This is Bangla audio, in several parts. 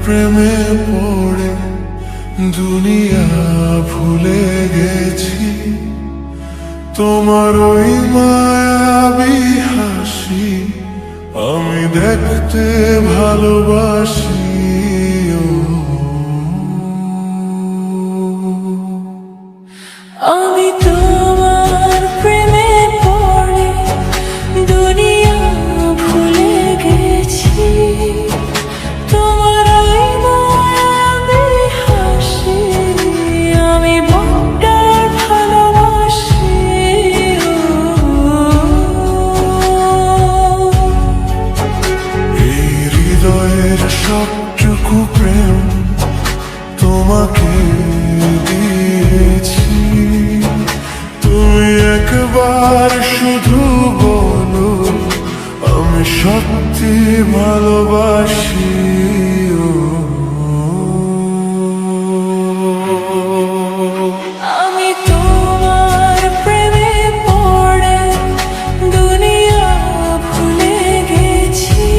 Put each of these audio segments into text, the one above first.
প্রেমে পড়ে দুনিয়া ভুলে গেছি। তোমার ওই মায়াবী হাসি আমি দেখতে ভালোবাসি। আমি তোমার প্রেমে পড়ে দুনিয়া ভুলে গেছি। তোমার ওই মায়াবী হাসি আমি বড্ড ভালোবাসি। এই হৃদয়ের সবটুকু প্রেম তোমাকে দিয়েছি। তুমি একবার শুধু বলো আমি সত্যি ভালোবাসি। আমি তোমার প্রেমে পড়ে দুনিয়া ভুলে গেছি।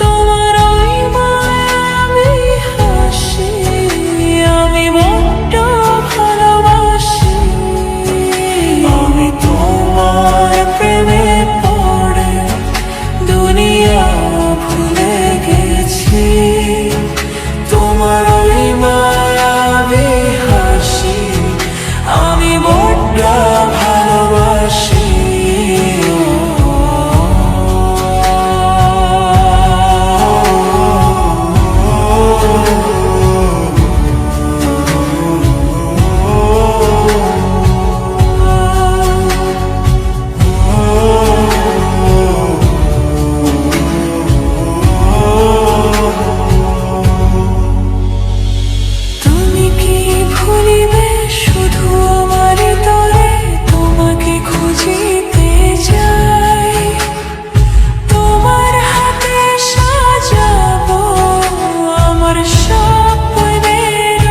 তোমার ওই মায়াবী হাসি আমি বড্ড ভালোবাসি। আমি তোমার প্রেমে পড়ে দুনিয়া ভুলে গেছি। তোমার ওই মায়াবী হাসি আমি বড্ড ভালোবাসি। তুমি কি ভুলিবে শুধু আমার তরে তোমাকে খুঁজিতে যাই। তোমার হাতে সাজাবো আমার স্বপ্নের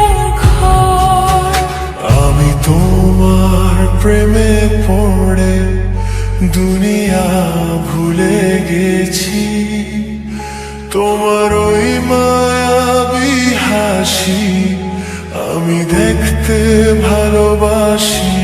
ঘর। আমি তোমার প্রেমে পড়ে দুনিয়া ভুলে গেছি। তোমার ওই মায়াবী হাসি আমি দেখতে ভালোবাসি।